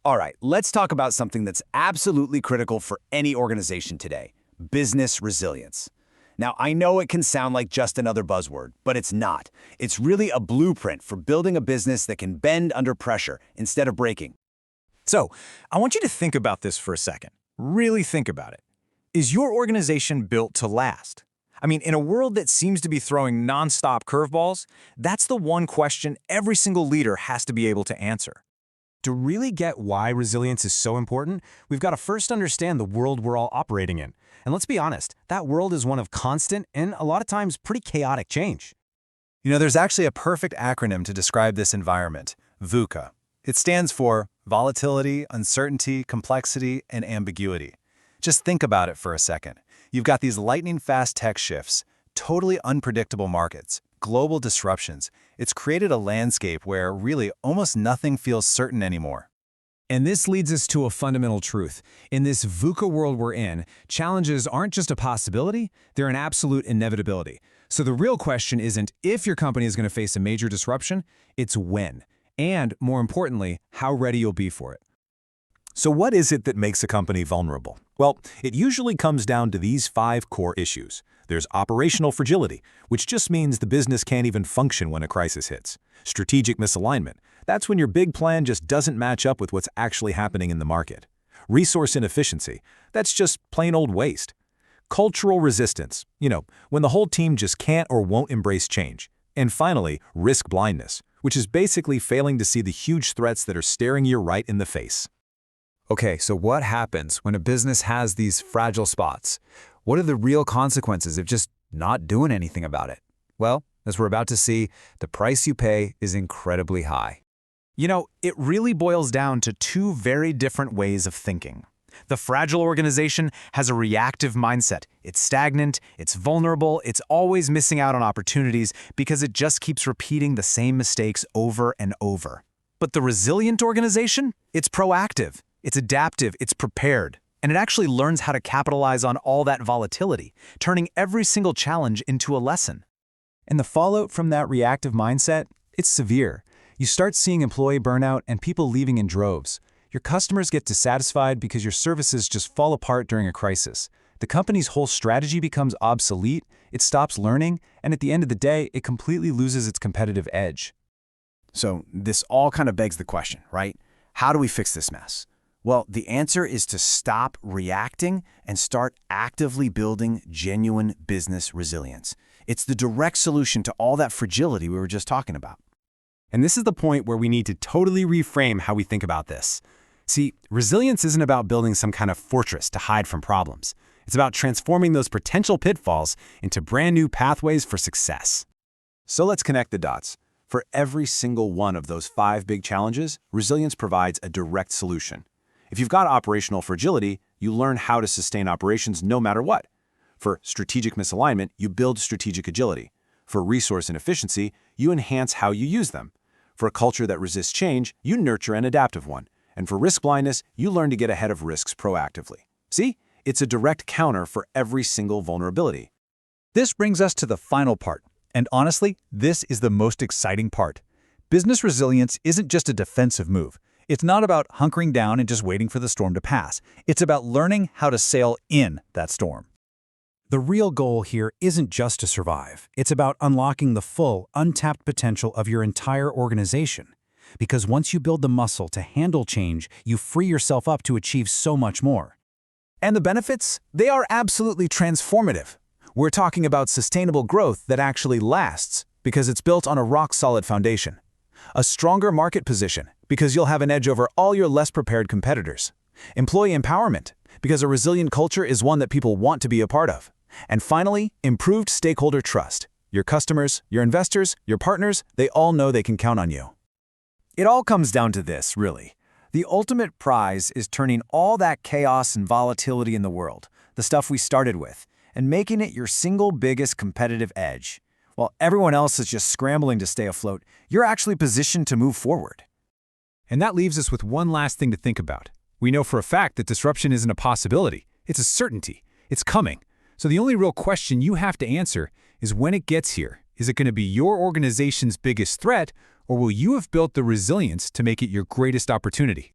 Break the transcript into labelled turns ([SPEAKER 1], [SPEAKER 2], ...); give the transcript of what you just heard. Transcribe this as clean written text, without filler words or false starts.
[SPEAKER 1] All right, let's talk about something that's absolutely critical for any organization today: business resilience. Now, I know it can sound like just another buzzword, but it's not. It's really a blueprint for building a business that can bend under pressure instead of breaking.
[SPEAKER 2] So, I want you to think about this for a second. Really think about it. Is your organization built to last? I mean, in a world that seems to be throwing nonstop curveballs, that's the one question every single leader has to be able to answer. To really get why resilience is so important, we've got to first understand the world we're all operating in. And let's be honest, that world is one of constant and a lot of times pretty chaotic change.
[SPEAKER 3] There's actually a perfect acronym to describe this environment: VUCA. It stands for volatility, uncertainty, complexity, and ambiguity. Just think about it for a second. You've got these lightning-fast tech shifts, totally unpredictable markets, global disruptions. It's created a landscape where really almost nothing feels certain anymore.
[SPEAKER 4] And this leads us to a fundamental truth. In this VUCA world we're in, challenges aren't just a possibility, they're an absolute inevitability. So the real question isn't if your company is going to face a major disruption, it's when. And, more importantly, how ready you'll be for it.
[SPEAKER 5] So what is it that makes a company vulnerable? Well, it usually comes down to these 5 core issues. There's operational fragility, which just means the business can't even function when a crisis hits. Strategic misalignment. That's when your big plan just doesn't match up with what's actually happening in the market. Resource inefficiency. That's just plain old waste. Cultural resistance. When the whole team just can't or won't embrace change. And finally, risk blindness, which is basically failing to see the huge threats that are staring you right in the face.
[SPEAKER 4] Okay, so what happens when a business has these fragile spots? What are the real consequences of just not doing anything about it? Well, as we're about to see, the price you pay is incredibly high.
[SPEAKER 2] It really boils down to 2 very different ways of thinking. The fragile organization has a reactive mindset. It's stagnant, it's vulnerable, it's always missing out on opportunities because it just keeps repeating the same mistakes over and over. But the resilient organization? It's proactive, it's adaptive, it's prepared, and it actually learns how to capitalize on all that volatility, turning every single challenge into a lesson. And the fallout from that reactive mindset? It's severe. You start seeing employee burnout and people leaving in droves. Your customers get dissatisfied because your services just fall apart during a crisis. The company's whole strategy becomes obsolete, it stops learning, and at the end of the day, it completely loses its competitive edge.
[SPEAKER 1] So this all kind of begs the question, right? How do we fix this mess? Well, the answer is to stop reacting and start actively building genuine business resilience. It's the direct solution to all that fragility we were just talking about.
[SPEAKER 2] And this is the point where we need to totally reframe how we think about this. See, resilience isn't about building some kind of fortress to hide from problems. It's about transforming those potential pitfalls into brand new pathways for success. So let's connect the dots. For every single one of those 5 big challenges, resilience provides a direct solution. If you've got operational fragility, you learn how to sustain operations no matter what. For strategic misalignment, you build strategic agility. For resource inefficiency, you enhance how you use them. For a culture that resists change, you nurture an adaptive one. And for risk blindness, you learn to get ahead of risks proactively. See? It's a direct counter for every single vulnerability.
[SPEAKER 3] This brings us to the final part. And honestly, this is the most exciting part. Business resilience isn't just a defensive move. It's not about hunkering down and just waiting for the storm to pass. It's about learning how to sail in that storm.
[SPEAKER 4] The real goal here isn't just to survive. It's about unlocking the full, untapped potential of your entire organization. Because once you build the muscle to handle change, you free yourself up to achieve so much more.
[SPEAKER 2] And the benefits? They are absolutely transformative. We're talking about sustainable growth that actually lasts because it's built on a rock-solid foundation. A stronger market position because you'll have an edge over all your less prepared competitors. Employee empowerment because a resilient culture is one that people want to be a part of. And finally, improved stakeholder trust. Your customers, your investors, your partners, they all know they can count on you. It all comes down to this, really. The ultimate prize is turning all that chaos and volatility in the world, the stuff we started with, and making it your single biggest competitive edge. While everyone else is just scrambling to stay afloat, you're actually positioned to move forward.
[SPEAKER 4] And that leaves us with one last thing to think about. We know for a fact that disruption isn't a possibility. It's a certainty. It's coming. So the only real question you have to answer is when it gets here. Is it going to be your organization's biggest threat, or will you have built the resilience to make it your greatest opportunity?